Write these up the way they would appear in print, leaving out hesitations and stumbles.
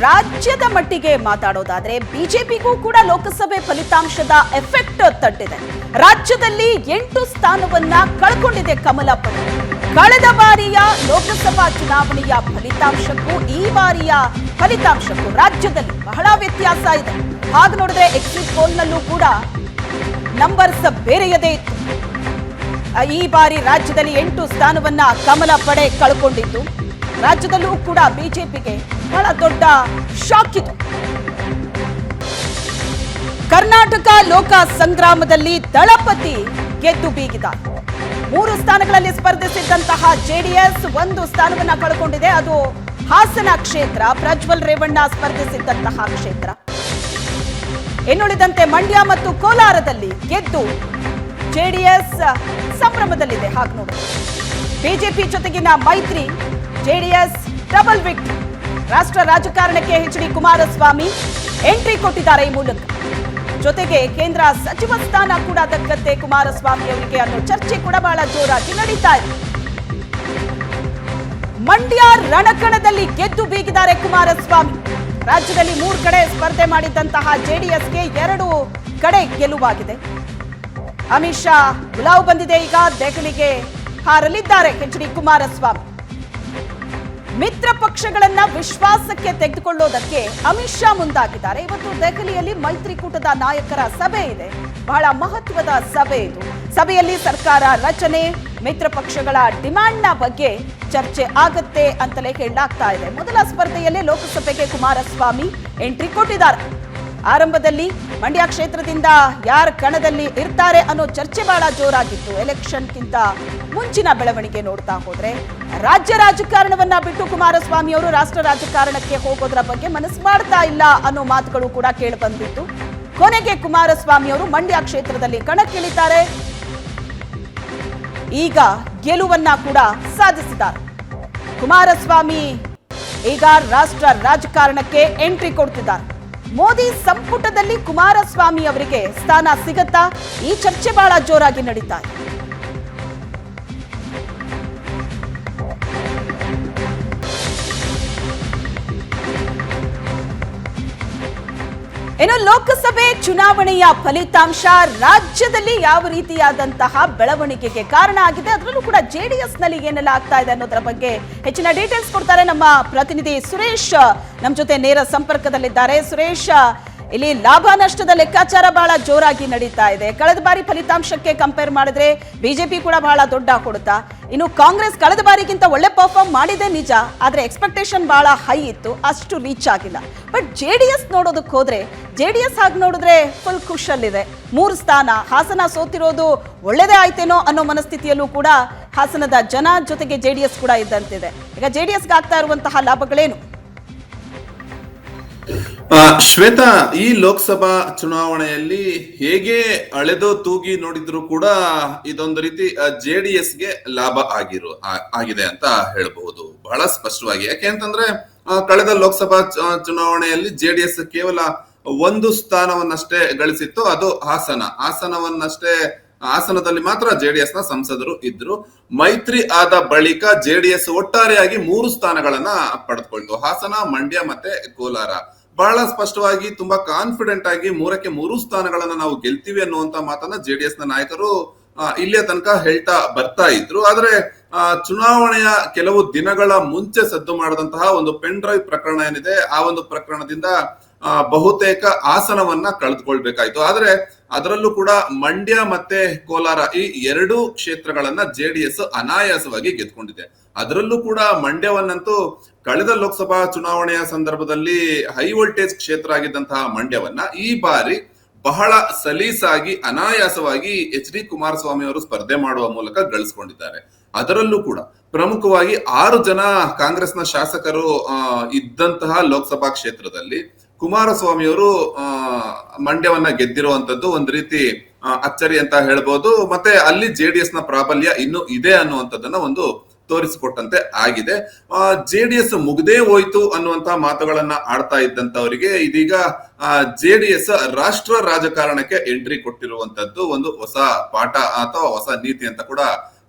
ರಾಜ್ಯದ ಮಟ್ಟಿಗೆ ಮಾತಾಡೋದಾದ್ರೆ ಬಿಜೆಪಿಗೂ ಕೂಡ ಲೋಕಸಭೆ ಫಲಿತಾಂಶದ ಎಫೆಕ್ಟ್ ತಟ್ಟಿದೆ. ರಾಜ್ಯದಲ್ಲಿ 8 ಸ್ಥಾನವನ್ನ ಕಳ್ಕೊಂಡಿದೆ ಕಮಲ ಪಡೆ. ಕಳೆದ ಬಾರಿಯ ಲೋಕಸಭಾ ಚುನಾವಣೆಯ ಫಲಿತಾಂಶಕ್ಕೂ ಈ ಬಾರಿಯ ಫಲಿತಾಂಶಕ್ಕೂ ರಾಜ್ಯದಲ್ಲಿ ಬಹಳ ವ್ಯತ್ಯಾಸ ಇದೆ. ಹಾಗೆ ನೋಡಿದ್ರೆ ಎಕ್ಸಿಟ್ ಪೋಲ್ನಲ್ಲೂ ಕೂಡ ನಂಬರ್ಸ್ ಬೇರೆಯದೇ ಇತ್ತು. ಈ ಬಾರಿ ರಾಜ್ಯದಲ್ಲಿ 8 ಸ್ಥಾನವನ್ನ ಕಮಲ ಪಡೆ ಕಳ್ಕೊಂಡಿದ್ದು, ರಾಜ್ಯದಲ್ಲೂ ಕೂಡ ಬಿಜೆಪಿಗೆ ಬಹಳ ದೊಡ್ಡ ಶಾಕ್ ಇದು. ಕರ್ನಾಟಕ ಲೋಕ ಸಂಗ್ರಾಮದಲ್ಲಿ ದಳಪತಿ ಗೆದ್ದು ಬೀಗಿದ್ದಾರೆ. 3 ಸ್ಥಾನಗಳಲ್ಲಿ ಸ್ಪರ್ಧಿಸಿದ್ದಂತಹ ಜೆಡಿಎಸ್ 1 ಸ್ಥಾನವನ್ನ ಕಳ್ಕೊಂಡಿದೆ. ಅದು ಹಾಸನ ಕ್ಷೇತ್ರ, ಪ್ರಜ್ವಲ್ ರೇವಣ್ಣ ಸ್ಪರ್ಧಿಸಿದ್ದಂತಹ ಕ್ಷೇತ್ರ. ಇನ್ನುಳಿದಂತೆ ಮಂಡ್ಯ ಮತ್ತು ಕೋಲಾರದಲ್ಲಿ ಗೆದ್ದು ಜೆಡಿಎಸ್ ಸಂಭ್ರಮದಲ್ಲಿದೆ. ಹಾಗೆ ನೋಡಿ, ಬಿಜೆಪಿ ಜೊತೆಗಿನ ಮೈತ್ರಿ, ಜೆಡಿಎಸ್ ಡಬಲ್ ವಿಕ್ಟರಿ. ರಾಷ್ಟ್ರ ರಾಜಕಾರಣಕ್ಕೆ ಎಚ್ ಡಿ ಕುಮಾರಸ್ವಾಮಿ ಎಂಟ್ರಿ ಕೊಟ್ಟಿದ್ದಾರೆ ಈ ಮೂಲಕ. ಜೊತೆಗೆ ಕೇಂದ್ರ ಸಚಿವ ಸ್ಥಾನ ಕೂಡ ದಕ್ಕತ್ತೆ ಕುಮಾರಸ್ವಾಮಿ ಅವರಿಗೆ ಅನ್ನೋ ಚರ್ಚೆ ಕೂಡ ಬಹಳ ಜೋರಾಗಿ ನಡೀತಾ ಇದೆ. ಮಂಡ್ಯ ರಣಕಣದಲ್ಲಿ ಗೆದ್ದು ಬೀಗಿದ್ದಾರೆ ಕುಮಾರಸ್ವಾಮಿ. ರಾಜ್ಯದಲ್ಲಿ 3 ಕಡೆ ಸ್ಪರ್ಧೆ ಮಾಡಿದ್ದಂತಹ ಜೆಡಿಎಸ್ಗೆ 2 ಕಡೆ ಗೆಲುವಾಗಿದೆ. ಅಮಿತ್ ಶಾ ಬುಲಾವ್ ಬಂದಿದೆ. ಈಗ ದೆಹಲಿಗೆ ಹಾರಲಿದ್ದಾರೆ ಎಚ್ ಡಿ ಕುಮಾರಸ್ವಾಮಿ. ಮಿತ್ರ ಪಕ್ಷಗಳನ್ನ ವಿಶ್ವಾಸಕ್ಕೆ ತೆಗೆದುಕೊಳ್ಳೋದಕ್ಕೆ ಅಮಿತ್ ಶಾ ಮುಂದಾಗಿದ್ದಾರೆ. ಇವತ್ತು ದೆಹಲಿಯಲ್ಲಿ ಮೈತ್ರಿಕೂಟದ ನಾಯಕರ ಸಭೆ ಇದೆ. ಬಹಳ ಮಹತ್ವದ ಸಭೆ ಇದು. ಸಭೆಯಲ್ಲಿ ಸರ್ಕಾರ ರಚನೆ, ಮಿತ್ರ ಪಕ್ಷಗಳ ಡಿಮ್ಯಾಂಡ್ನ ಬಗ್ಗೆ ಚರ್ಚೆ ಆಗತ್ತೆ ಅಂತಲೇ ಹೇಳಲಾಗ್ತಾ ಇದೆ. ಮೊದಲ ಸ್ಪರ್ಧೆಯಲ್ಲೇ ಲೋಕಸಭೆಗೆ ಕುಮಾರಸ್ವಾಮಿ ಎಂಟ್ರಿ ಕೊಟ್ಟಿದ್ದಾರೆ. ಆರಂಭದಲ್ಲಿ ಮಂಡ್ಯ ಕ್ಷೇತ್ರದಿಂದ ಯಾರ ಕಣದಲ್ಲಿ ಇರ್ತಾರೆ ಅನ್ನೋ ಚರ್ಚೆ ಬಹಳ ಜೋರಾಗಿತ್ತು. ಎಲೆಕ್ಷನ್ಗಿಂತ ಮುಂಚಿನ ಬೆಳವಣಿಗೆ ನೋಡ್ತಾ ಹೋದ್ರೆ ರಾಜ್ಯ ರಾಜಕಾರಣವನ್ನ ಬಿಟ್ಟು ಕುಮಾರಸ್ವಾಮಿ ಅವರು ರಾಷ್ಟ್ರ ರಾಜಕಾರಣಕ್ಕೆ ಹೋಗೋದ್ರ ಬಗ್ಗೆ ಮನಸ್ಸು ಮಾಡ್ತಾ ಇಲ್ಲ ಅನ್ನೋ ಮಾತುಗಳು ಕೂಡ ಕೇಳಿ ಬಂದಿತ್ತು. ಕೊನೆಗೆ ಕುಮಾರಸ್ವಾಮಿ ಅವರು ಮಂಡ್ಯ ಕ್ಷೇತ್ರದಲ್ಲಿ ಕಣಕ್ಕಿಳಿತಾರೆ. ಈಗ ಗೆಲುವನ್ನ ಕೂಡ ಸಾಧಿಸಿದ್ದಾರೆ. ಕುಮಾರಸ್ವಾಮಿ ಈಗ ರಾಷ್ಟ್ರ ರಾಜಕಾರಣಕ್ಕೆ ಎಂಟ್ರಿ ಕೊಡ್ತಿದ್ದಾರೆ. ಮೋದಿ ಸಂಪುಟದಲ್ಲಿ ಕುಮಾರಸ್ವಾಮಿ ಅವರಿಗೆ ಸ್ಥಾನ ಸಿಗತ್ತಾ? ಈ ಚರ್ಚೆ ಬಹಳ ಜೋರಾಗಿ ನಡೀತಾ ಇದೆ. ಇನ್ನು ಲೋಕಸಭೆ ಚುನಾವಣೆಯ ಫಲಿತಾಂಶ ರಾಜ್ಯದಲ್ಲಿ ಯಾವ ರೀತಿಯಾದಂತಹ ಬೆಳವಣಿಗೆಗೆ ಕಾರಣ ಆಗಿದೆ, ಅದರಲ್ಲೂ ಕೂಡ ಜೆಡಿಎಸ್ ನಲ್ಲಿ ಏನೆಲ್ಲ ಆಗ್ತಾ ಇದೆ ಅನ್ನೋದರ ಬಗ್ಗೆ ಹೆಚ್ಚಿನ ಡೀಟೇಲ್ಸ್ ಕೊಡ್ತಾರೆ ನಮ್ಮ ಪ್ರತಿನಿಧಿ ಸುರೇಶ್. ನಮ್ಮ ಜೊತೆ ನೇರ ಸಂಪರ್ಕದಲ್ಲಿದ್ದಾರೆ. ಸುರೇಶ್, ಇಲ್ಲಿ ಲಾಭ ನಷ್ಟದ ಲೆಕ್ಕಾಚಾರ ಬಹಳ ಜೋರಾಗಿ ನಡೀತಾ ಇದೆ. ಕಳೆದ ಬಾರಿ ಫಲಿತಾಂಶಕ್ಕೆ ಕಂಪೇರ್ ಮಾಡಿದ್ರೆ ಬಿಜೆಪಿ ಕೂಡ ಬಹಳ ದೊಡ್ಡ ಕೊಡುತ್ತಾ. ಇನ್ನು ಕಾಂಗ್ರೆಸ್ ಕಳೆದ ಬಾರಿಗಿಂತ ಒಳ್ಳೆ ಪರ್ಫಾರ್ಮ್ ಮಾಡಿದೆ ನಿಜ, ಆದ್ರೆ ಎಕ್ಸ್ಪೆಕ್ಟೇಷನ್ ಬಹಳ ಹೈ ಇತ್ತು, ಅಷ್ಟು ರೀಚ್ ಆಗಿಲ್ಲ. ಬಟ್ ಜೆಡಿಎಸ್ ನೋಡೋದಕ್ಕೆ ಹೋದ್ರೆ ಜೆಡಿಎಸ್ ಹಾಗೆ ನೋಡಿದ್ರೆ ಫುಲ್ ಖುಷಲ್ಲಿದೆ. 3 ಸ್ಥಾನ, ಹಾಸನ ಸೋತಿರೋದು ಒಳ್ಳೆದೇ ಆಯ್ತೇನೋ ಅನ್ನೋ ಮನಸ್ಥಿತಿಯಲ್ಲೂ ಕೂಡ ಹಾಸನದ ಜನ, ಜೊತೆಗೆ ಜೆಡಿಎಸ್ ಕೂಡ ಇದ್ದಂತಿದೆ. ಈಗ ಜೆಡಿಎಸ್ಗೆ ಆಗ್ತಾ ಇರುವಂತಹ ಲಾಭಗಳೇನು? ಶ್ವೇತಾ, ಈ ಲೋಕಸಭಾ ಚುನಾವಣೆಯಲ್ಲಿ ಹೇಗೆ ಅಳೆದು ತೂಗಿ ನೋಡಿದ್ರು ಕೂಡ ಇದೊಂದು ರೀತಿ ಜೆಡಿಎಸ್ಗೆ ಲಾಭ ಆಗಿದೆ ಅಂತ ಹೇಳಬಹುದು ಬಹಳ ಸ್ಪಷ್ಟವಾಗಿ. ಯಾಕೆಂತಂದ್ರೆ ಕಳೆದ ಲೋಕಸಭಾ ಚುನಾವಣೆಯಲ್ಲಿ ಜೆಡಿಎಸ್ ಕೇವಲ 1 ಸ್ಥಾನವನ್ನಷ್ಟೇ ಗಳಿಸಿತ್ತು. ಅದು ಹಾಸನದಲ್ಲಿ ಮಾತ್ರ ಜೆಡಿಎಸ್ ನ ಸಂಸದರು ಇದ್ರು. ಮೈತ್ರಿ ಆದ ಬಳಿಕ ಜೆಡಿಎಸ್ ಒಟ್ಟಾರೆಯಾಗಿ 3 ಸ್ಥಾನಗಳನ್ನ ಪಡೆದುಕೊಳ್ತು. ಹಾಸನ, ಮಂಡ್ಯ ಮತ್ತೆ ಕೋಲಾರ. ಬಹಳ ಸ್ಪಷ್ಟವಾಗಿ ತುಂಬಾ ಕಾನ್ಫಿಡೆಂಟ್ ಆಗಿ 3ಕ್ಕೆ 3 ಸ್ಥಾನಗಳನ್ನ ನಾವು ಗೆಲ್ತೀವಿ ಅನ್ನುವಂತ ಮಾತನ್ನ ಜೆಡಿಎಸ್ ನ ನಾಯಕರು ಇಲ್ಲಿಯ ತನಕ ಹೇಳ್ತಾ ಬರ್ತಾ ಇದ್ರು. ಆದ್ರೆ ಚುನಾವಣೆಯ ಕೆಲವು ದಿನಗಳ ಮುಂಚೆ ಸದ್ದು ಮಾಡದಂತಹ ಒಂದು ಪೆನ್ ಡ್ರೈವ್ ಪ್ರಕರಣ ಏನಿದೆ, ಆ ಒಂದು ಪ್ರಕರಣದಿಂದ ಬಹುತೇಕ ಆಸನವನ್ನ ಕಳೆದುಕೊಳ್ಬೇಕಾಯ್ತು. ಆದ್ರೆ ಅದರಲ್ಲೂ ಕೂಡ ಮಂಡ್ಯ ಮತ್ತೆ ಕೋಲಾರ, ಈ 2 ಕ್ಷೇತ್ರಗಳನ್ನ ಜೆಡಿಎಸ್ ಅನಾಯಾಸವಾಗಿ ಗೆದ್ಕೊಂಡಿದೆ. ಅದರಲ್ಲೂ ಕೂಡ ಮಂಡ್ಯವನ್ನಂತೂ ಕಳೆದ ಲೋಕಸಭಾ ಚುನಾವಣೆಯ ಸಂದರ್ಭದಲ್ಲಿ ಹೈ ವೋಲ್ಟೇಜ್ ಕ್ಷೇತ್ರ ಆಗಿದ್ದಂತಹ ಮಂಡ್ಯವನ್ನ ಈ ಬಾರಿ ಬಹಳ ಸಲೀಸಾಗಿ ಅನಾಯಾಸವಾಗಿ ಎಚ್ ಡಿ ಕುಮಾರಸ್ವಾಮಿ ಅವರು ಸ್ಪರ್ಧೆ ಮಾಡುವ ಮೂಲಕ ಗಳಿಸಿಕೊಂಡಿದ್ದಾರೆ. ಅದರಲ್ಲೂ ಕೂಡ ಪ್ರಮುಖವಾಗಿ 6 ಜನ ಕಾಂಗ್ರೆಸ್ನ ಶಾಸಕರು ಇದ್ದಂತಹ ಲೋಕಸಭಾ ಕ್ಷೇತ್ರದಲ್ಲಿ ಕುಮಾರಸ್ವಾಮಿ ಅವರು ಮಂಡ್ಯವನ್ನ ಗೆದ್ದಿರುವಂತದ್ದು ಒಂದು ರೀತಿ ಅಚ್ಚರಿ ಅಂತ ಹೇಳ್ಬೋದು. ಮತ್ತೆ ಅಲ್ಲಿ ಜೆಡಿಎಸ್ ನ ಪ್ರಾಬಲ್ಯ ಇನ್ನು ಇದೆ ಅನ್ನುವಂಥದ್ದನ್ನ ಒಂದು ತೋರಿಸಿಕೊಟ್ಟಂತೆ ಆಗಿದೆ. ಜೆಡಿಎಸ್ ಮುಗ್ದೇ ಹೋಯ್ತು ಅನ್ನುವಂತಹ ಮಾತುಗಳನ್ನ ಆಡ್ತಾ ಇದ್ದಂತವರಿಗೆ ಇದೀಗ ಜೆಡಿಎಸ್ ರಾಷ್ಟ್ರ ರಾಜಕಾರಣಕ್ಕೆ ಎಂಟ್ರಿ ಕೊಟ್ಟಿರುವಂತದ್ದು ಒಂದು ಹೊಸ ಪಾಠ ಅಥವಾ ಹೊಸ ನೀತಿ ಅಂತ ಕೂಡ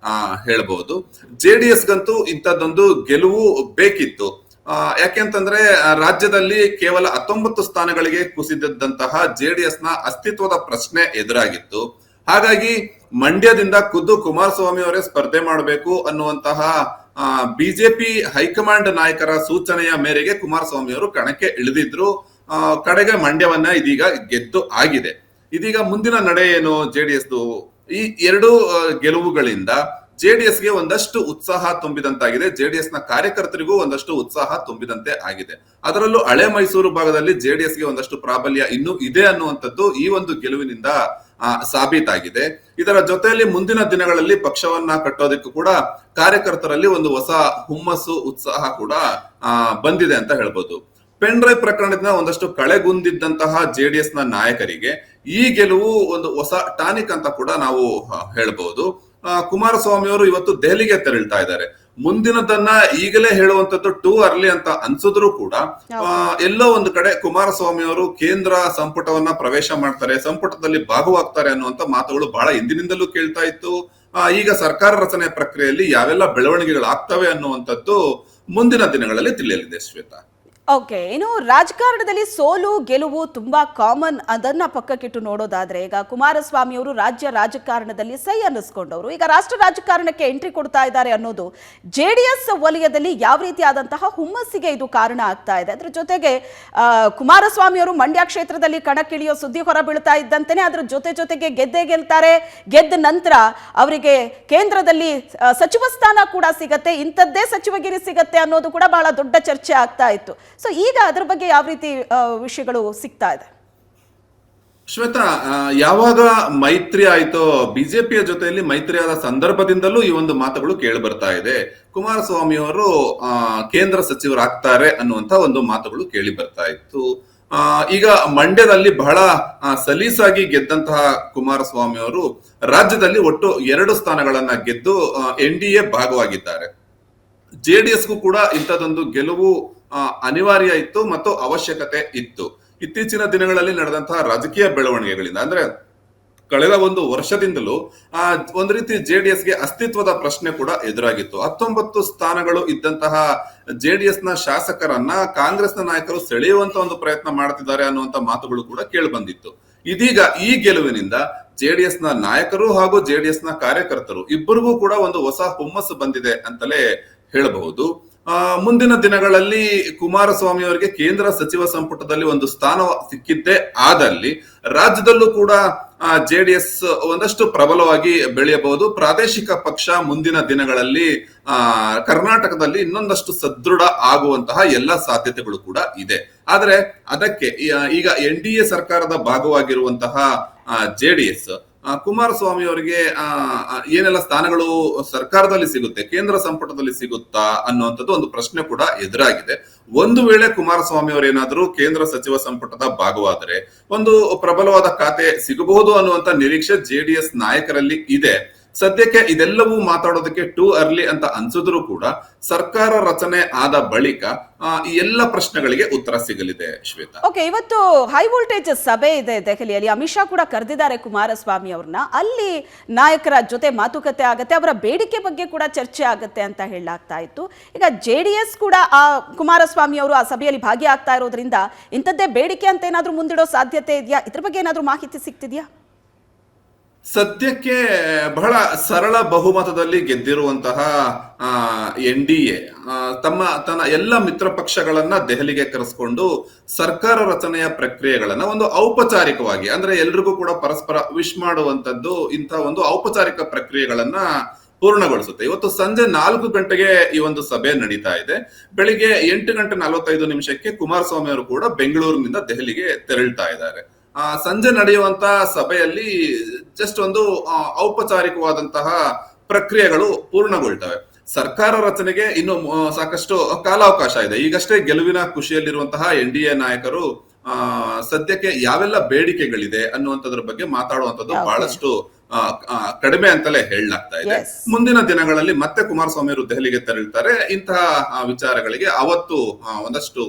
ಹೇಳ್ಬಹುದು. ಜೆಡಿಎಸ್ ಗಂತೂ ಇಂಥದ್ದೊಂದು ಗೆಲುವು ಬೇಕಿತ್ತು. ಯಾಕೆಂತಂದ್ರೆ ರಾಜ್ಯದಲ್ಲಿ ಕೇವಲ 19 ಸ್ಥಾನಗಳಿಗೆ ಕುಸಿದಿದ್ದಂತಹ ಜೆಡಿಎಸ್ ನ ಅಸ್ತಿತ್ವದ ಪ್ರಶ್ನೆ ಎದುರಾಗಿತ್ತು. ಹಾಗಾಗಿ ಮಂಡ್ಯದಿಂದ ಖುದ್ದು ಕುಮಾರಸ್ವಾಮಿ ಅವರೇ ಸ್ಪರ್ಧೆ ಮಾಡಬೇಕು ಅನ್ನುವಂತಹ ಬಿಜೆಪಿ ಹೈಕಮಾಂಡ್ ನಾಯಕರ ಸೂಚನೆಯ ಮೇರೆಗೆ ಕುಮಾರಸ್ವಾಮಿ ಅವರು ಕಣಕ್ಕೆ ಇಳಿದಿದ್ರು. ಕಡೆಗೆ ಮಂಡ್ಯವನ್ನ ಇದೀಗ ಗೆದ್ದು ಆಗಿದೆ. ಇದೀಗ ಮುಂದಿನ ನಡೆ ಏನು ಜೆಡಿಎಸ್ ಈ ಎರಡು ಗೆಲುವುಗಳಿಂದ ಜೆಡಿಎಸ್ಗೆ ಒಂದಷ್ಟು ಉತ್ಸಾಹ ತುಂಬಿದಂತಾಗಿದೆ. ಜೆಡಿಎಸ್ ನ ಕಾರ್ಯಕರ್ತರಿಗೂ ಒಂದಷ್ಟು ಉತ್ಸಾಹ ತುಂಬಿದಂತೆ ಆಗಿದೆ. ಅದರಲ್ಲೂ ಹಳೆ ಮೈಸೂರು ಭಾಗದಲ್ಲಿ ಜೆಡಿಎಸ್ಗೆ ಒಂದಷ್ಟು ಪ್ರಾಬಲ್ಯ ಇನ್ನೂ ಇದೆ ಅನ್ನುವಂಥದ್ದು ಈ ಒಂದು ಗೆಲುವಿನಿಂದ ಸಾಬೀತಾಗಿದೆ. ಇದರ ಜೊತೆಯಲ್ಲಿ ಮುಂದಿನ ದಿನಗಳಲ್ಲಿ ಪಕ್ಷವನ್ನ ಕಟ್ಟೋದಕ್ಕೂ ಕೂಡ ಕಾರ್ಯಕರ್ತರಲ್ಲಿ ಒಂದು ಹೊಸ ಹುಮ್ಮಸ್ಸು ಉತ್ಸಾಹ ಕೂಡ ಬಂದಿದೆ ಅಂತ ಹೇಳ್ಬೋದು. ಪೆನ್ ಡ್ರೈವ್ ಪ್ರಕರಣದಿಂದ ಒಂದಷ್ಟು ಕಳೆಗುಂದಿದ್ದಂತಹ ಜೆಡಿಎಸ್ ನ ನಾಯಕರಿಗೆ ಈ ಗೆಲುವು ಒಂದು ಹೊಸ ಟಾನಿಕ್ ಅಂತ ಕೂಡ ನಾವು ಹೇಳ್ಬಹುದು. ಕುಮಾರಸ್ವಾಮಿ ಅವರು ಇವತ್ತು ದೆಹಲಿಗೆ ತೆರಳ್ತಾ ಇದ್ದಾರೆ. ಮುಂದಿನದನ್ನ ಈಗಲೇ ಹೇಳುವಂತದ್ದು ಟೂ ಅರ್ಲಿ ಅಂತ ಅನ್ಸಿದ್ರು ಕೂಡ ಎಲ್ಲೋ ಒಂದು ಕಡೆ ಕುಮಾರಸ್ವಾಮಿ ಅವರು ಕೇಂದ್ರ ಸಂಪುಟವನ್ನ ಪ್ರವೇಶ ಮಾಡ್ತಾರೆ, ಸಂಪುಟದಲ್ಲಿ ಭಾಗವಾಗ್ತಾರೆ ಅನ್ನುವಂತ ಮಾತುಗಳು ಬಹಳ ಹಿಂದಿನಿಂದಲೂ ಕೇಳ್ತಾ ಇತ್ತು. ಈಗ ಸರ್ಕಾರ ರಚನೆ ಪ್ರಕ್ರಿಯೆಯಲ್ಲಿ ಯಾವೆಲ್ಲ ಬೆಳವಣಿಗೆಗಳಾಗ್ತವೆ ಅನ್ನುವಂಥದ್ದು ಮುಂದಿನ ದಿನಗಳಲ್ಲಿ ತಿಳಿಯಲಿದೆ. ಶ್ವೇತಾ, ಓಕೆ, ಇನ್ನು ರಾಜಕಾರಣದಲ್ಲಿ ಸೋಲು ಗೆಲುವು ತುಂಬಾ ಕಾಮನ್. ಅದನ್ನ ಪಕ್ಕಕ್ಕಿಟ್ಟು ನೋಡೋದಾದ್ರೆ ಈಗ ಕುಮಾರಸ್ವಾಮಿ ಅವರು ರಾಜ್ಯ ರಾಜಕಾರಣದಲ್ಲಿ ಸೈ ಅನ್ನಿಸ್ಕೊಂಡವರು ಈಗ ರಾಷ್ಟ್ರ ರಾಜಕಾರಣಕ್ಕೆ ಎಂಟ್ರಿ ಕೊಡ್ತಾ ಇದ್ದಾರೆ ಅನ್ನೋದು ಜೆಡಿಎಸ್ ವಲಯದಲ್ಲಿ ಯಾವ ರೀತಿಯಾದಂತಹ ಹುಮ್ಮಸ್ಸಿಗೆ ಇದು ಕಾರಣ ಆಗ್ತಾ ಇದೆ. ಅದ್ರ ಜೊತೆಗೆ ಕುಮಾರಸ್ವಾಮಿ ಅವರು ಮಂಡ್ಯ ಕ್ಷೇತ್ರದಲ್ಲಿ ಕಣಕ್ಕಿಳಿಯೋ ಸುದ್ದಿ ಹೊರಬೀಳ್ತಾ ಇದ್ದಂತೆಯೇ ಅದ್ರ ಜೊತೆಗೆ ಗೆದ್ದೇ ಗೆಲ್ತಾರೆ. ಗೆದ್ದ ನಂತರ ಅವರಿಗೆ ಕೇಂದ್ರದಲ್ಲಿ ಸಚಿವ ಸ್ಥಾನ ಕೂಡ ಸಿಗತ್ತೆ, ಇಂಥದ್ದೇ ಸಚಿವಗಿರಿ ಸಿಗತ್ತೆ ಅನ್ನೋದು ಕೂಡ ಬಹಳ ದೊಡ್ಡ ಚರ್ಚೆ ಆಗ್ತಾ ಇತ್ತು. ಸೊ ಈಗ ಅದ್ರ ಬಗ್ಗೆ ಯಾವ ರೀತಿ ವಿಷಯಗಳು ಸಿಗ್ತಾ ಇದೆ? ಶ್ವೇತಾ, ಯಾವಾಗ ಮೈತ್ರಿ ಆಯ್ತೋ ಬಿಜೆಪಿಯ ಜೊತೆಯಲ್ಲಿ ಮೈತ್ರಿ ಆದ ಸಂದರ್ಭದಿಂದಲೂ ಈ ಒಂದು ಮಾತುಗಳು ಕೇಳಿ ಬರ್ತಾ ಇದೆ. ಕುಮಾರಸ್ವಾಮಿ ಅವರು ಕೇಂದ್ರ ಸಚಿವರಾಗ್ತಾರೆ ಅನ್ನುವಂತ ಒಂದು ಮಾತುಗಳು ಕೇಳಿ ಬರ್ತಾ ಇತ್ತು. ಈಗ ಮಂಡ್ಯದಲ್ಲಿ ಬಹಳ ಸಲೀಸಾಗಿ ಗೆದ್ದಂತಹ ಕುಮಾರಸ್ವಾಮಿ ಅವರು ರಾಜ್ಯದಲ್ಲಿ ಒಟ್ಟು 2 ಸ್ಥಾನಗಳನ್ನ ಗೆದ್ದು NDA ಭಾಗವಾಗಿದ್ದಾರೆ. ಜೆಡಿಎಸ್ಗೂ ಕೂಡ ಇಂಥದೊಂದು ಗೆಲುವು ಅನಿವಾರ್ಯ ಇತ್ತು ಮತ್ತು ಅವಶ್ಯಕತೆ ಇತ್ತು. ಇತ್ತೀಚಿನ ದಿನಗಳಲ್ಲಿ ನಡೆದಂತಹ ರಾಜಕೀಯ ಬೆಳವಣಿಗೆಗಳಿಂದ ಅಂದ್ರೆ ಕಳೆದ ಒಂದು ವರ್ಷದಿಂದಲೂ ಒಂದು ರೀತಿ ಜೆಡಿಎಸ್ಗೆ ಅಸ್ತಿತ್ವದ ಪ್ರಶ್ನೆ ಕೂಡ ಎದುರಾಗಿತ್ತು. 19 ಸ್ಥಾನಗಳು ಇದ್ದಂತಹ ಜೆಡಿಎಸ್ ನ ಶಾಸಕರನ್ನ ಕಾಂಗ್ರೆಸ್ನ ನಾಯಕರು ಸೆಳೆಯುವಂತ ಒಂದು ಪ್ರಯತ್ನ ಮಾಡ್ತಿದ್ದಾರೆ ಅನ್ನುವಂತ ಮಾತುಗಳು ಕೂಡ ಕೇಳಿ ಬಂದಿತ್ತು. ಇದೀಗ ಈ ಗೆಲುವಿನಿಂದ ಜೆಡಿಎಸ್ ನ ನಾಯಕರು ಹಾಗೂ ಜೆಡಿಎಸ್ ನ ಕಾರ್ಯಕರ್ತರು ಇಬ್ಬರಿಗೂ ಕೂಡ ಒಂದು ಹೊಸ ಹುಮ್ಮಸ್ಸು ಬಂದಿದೆ ಅಂತಲೇ ಹೇಳಬಹುದು. ಮುಂದಿನ ದಿನಗಳಲ್ಲಿ ಕುಮಾರಸ್ವಾಮಿ ಅವರಿಗೆ ಕೇಂದ್ರ ಸಚಿವ ಸಂಪುಟದಲ್ಲಿ ಒಂದು ಸ್ಥಾನ ಸಿಕ್ಕಿದ್ದೇ ಆದಲ್ಲಿ ರಾಜ್ಯದಲ್ಲೂ ಕೂಡ ಜೆಡಿಎಸ್ ಒಂದಷ್ಟು ಪ್ರಬಲವಾಗಿ ಬೆಳೆಯಬಹುದು. ಪ್ರಾದೇಶಿಕ ಪಕ್ಷ ಮುಂದಿನ ದಿನಗಳಲ್ಲಿ ಕರ್ನಾಟಕದಲ್ಲಿ ಇನ್ನೊಂದಷ್ಟು ಸದೃಢ ಆಗುವಂತಹ ಎಲ್ಲ ಸಾಧ್ಯತೆಗಳು ಕೂಡ ಇದೆ. ಆದ್ರೆ ಅದಕ್ಕೆ ಈಗ NDA ಸರ್ಕಾರದ ಭಾಗವಾಗಿರುವಂತಹ ಜೆಡಿಎಸ್ ಕುಮಾರಸ್ವಾಮಿ ಅವರಿಗೆ ಏನೆಲ್ಲ ಸ್ಥಾನಗಳು ಸರ್ಕಾರದಲ್ಲಿ ಸಿಗುತ್ತೆ, ಕೇಂದ್ರ ಸಂಪುಟದಲ್ಲಿ ಸಿಗುತ್ತಾ ಅನ್ನುವಂಥದ್ದು ಒಂದು ಪ್ರಶ್ನೆ ಕೂಡ ಎದುರಾಗಿದೆ. ಒಂದು ವೇಳೆ ಕುಮಾರಸ್ವಾಮಿ ಅವರು ಏನಾದರೂ ಕೇಂದ್ರ ಸಚಿವ ಸಂಪುಟದ ಭಾಗವಾದರೆ ಒಂದು ಪ್ರಬಲವಾದ ಖಾತೆ ಸಿಗಬಹುದು ಅನ್ನುವಂತ ನಿರೀಕ್ಷೆ ಜೆಡಿಎಸ್ ನಾಯಕರಲ್ಲಿ ಇದೆ. ಸದ್ಯಕ್ಕೆ ಇದೆಲ್ಲವೂ ಮಾತಾಡೋದಕ್ಕೆ ಟೂ ಅರ್ಲಿ ಅಂತ ಅನ್ಸಿದ್ರು ಕೂಡ ಸರ್ಕಾರ ರಚನೆ ಆದ ಬಳಿಕ ಈ ಎಲ್ಲ ಪ್ರಶ್ನೆಗಳಿಗೆ ಉತ್ತರ ಸಿಗಲಿದೆ. ಶ್ವೇತಾ, ಓಕೆ, ಇವತ್ತು ಹೈ ವೋಲ್ಟೇಜ್ ಸಭೆ ಇದೆ ದೆಹಲಿಯಲ್ಲಿ. ಅಮಿತ್ ಶಾ ಕೂಡ ಕರೆದಿದ್ದಾರೆ ಕುಮಾರಸ್ವಾಮಿ ಅವ್ರನ್ನ. ಅಲ್ಲಿ ನಾಯಕರ ಜೊತೆ ಮಾತುಕತೆ ಆಗತ್ತೆ, ಅವರ ಬೇಡಿಕೆ ಬಗ್ಗೆ ಕೂಡ ಚರ್ಚೆ ಆಗತ್ತೆ ಅಂತ ಹೇಳಲಾಗ್ತಾ ಇತ್ತು. ಈಗ ಜೆಡಿಎಸ್ ಕೂಡ ಆ ಕುಮಾರಸ್ವಾಮಿ ಅವರು ಆ ಸಭೆಯಲ್ಲಿ ಭಾಗಿಯಾಗ್ತಾ ಇರೋದ್ರಿಂದ ಇಂಥದ್ದೇ ಬೇಡಿಕೆ ಅಂತ ಏನಾದ್ರೂ ಮುಂದಿಡೋ ಸಾಧ್ಯತೆ ಇದೆಯಾ? ಇದ್ರ ಬಗ್ಗೆ ಏನಾದ್ರೂ ಮಾಹಿತಿ ಸಿಗ್ತಿದ್ಯಾ? ಸದ್ಯಕ್ಕೆ ಬಹಳ ಸರಳ ಬಹುಮತದಲ್ಲಿ ಗೆದ್ದಿರುವಂತಹ NDA ತನ್ನ ಎಲ್ಲ ಮಿತ್ರ ಪಕ್ಷಗಳನ್ನ ದೆಹಲಿಗೆ ಕರೆಸ್ಕೊಂಡು ಸರ್ಕಾರ ರಚನೆಯ ಪ್ರಕ್ರಿಯೆಗಳನ್ನ ಒಂದು ಔಪಚಾರಿಕವಾಗಿ ಅಂದ್ರೆ ಎಲ್ರಿಗೂ ಕೂಡ ಪರಸ್ಪರ ವಿಶ್ ಮಾಡುವಂತದ್ದು ಇಂಥ ಒಂದು ಔಪಚಾರಿಕ ಪ್ರಕ್ರಿಯೆಗಳನ್ನ ಪೂರ್ಣಗೊಳಿಸುತ್ತೆ. ಇವತ್ತು ಸಂಜೆ 4 ಗಂಟೆಗೆ ಈ ಒಂದು ಸಭೆ ನಡೀತಾ ಇದೆ. ಬೆಳಿಗ್ಗೆ 8:45 ಕುಮಾರಸ್ವಾಮಿ ಅವರು ಕೂಡ ಬೆಂಗಳೂರಿನಿಂದ ದೆಹಲಿಗೆ ತೆರಳ್ತಾ ಇದ್ದಾರೆ. ಸಂಜೆ ನಡೆಯುವಂತ ಸಭೆಯಲ್ಲಿ ಜಸ್ಟ್ ಒಂದು ಔಪಚಾರಿಕವಾದಂತಹ ಪ್ರಕ್ರಿಯೆಗಳು ಪೂರ್ಣಗೊಳ್ತವೆ. ಸರ್ಕಾರ ರಚನೆಗೆ ಇನ್ನು ಸಾಕಷ್ಟು ಕಾಲಾವಕಾಶ ಇದೆ. ಈಗಷ್ಟೇ ಗೆಲುವಿನ ಖುಷಿಯಲ್ಲಿರುವಂತಹ NDA ನಾಯಕರು ಸದ್ಯಕ್ಕೆ ಯಾವೆಲ್ಲ ಬೇಡಿಕೆಗಳಿದೆ ಅನ್ನುವಂಥದ್ರ ಬಗ್ಗೆ ಮಾತಾಡುವಂಥದ್ದು ಬಹಳಷ್ಟು ಕಡಿಮೆ ಅಂತಲೇ ಹೇಳಲಾಗ್ತಾ ಇದೆ. ಮುಂದಿನ ದಿನಗಳಲ್ಲಿ ಮತ್ತೆ ಕುಮಾರಸ್ವಾಮಿ ಅವರು ದೆಹಲಿಗೆ ತೆರಳುತ್ತಾರೆ. ಇಂತಹ ವಿಚಾರಗಳಿಗೆ ಅವತ್ತು ಒಂದಷ್ಟು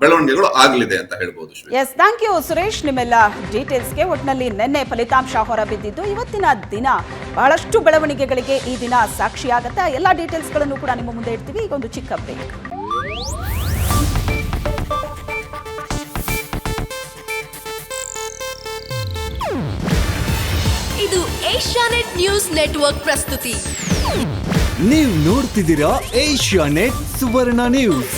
ಬೆಳವಣಿಗೆಗಳು ಆಗಲಿದೆ ಅಂತ ಹೇಳ್ಬೋದು. ಎಸ್, ಥ್ಯಾಂಕ್ ಯು ಸುರೇಶ್ ನಿಮ್ಮೆಲ್ಲ ಡೀಟೇಲ್ಸ್ಗೆ. ಒಟ್ಟಿನಲ್ಲಿ ನಿನ್ನೆ ಫಲಿತಾಂಶ ಹೊರಬಿದ್ದಿದ್ದು ಇವತ್ತಿನ ದಿನ ಬಹಳಷ್ಟು ಬೆಳವಣಿಗೆಗಳಿಗೆ ಈ ದಿನ ಸಾಕ್ಷಿಯಾಗತ್ತೆ. ಎಲ್ಲ ಡೀಟೇಲ್ಸ್ಗಳನ್ನು ಕೂಡ ನಿಮ್ಮ ಮುಂದೆ ಇಡ್ತೀವಿ. ಈಗ ಒಂದು ಚಿಕ್ಕ ಬ್ರೇಕ್. ಇದು ಏಷ್ಯಾನೆಟ್ ನ್ಯೂಸ್ ನೆಟ್ವರ್ಕ್ ಪ್ರಸ್ತುತಿ. ನೀವು ನೋಡ್ತಿದ್ದೀರಾ ಏಷ್ಯಾನೆಟ್ ಸುವರ್ಣ ನ್ಯೂಸ್.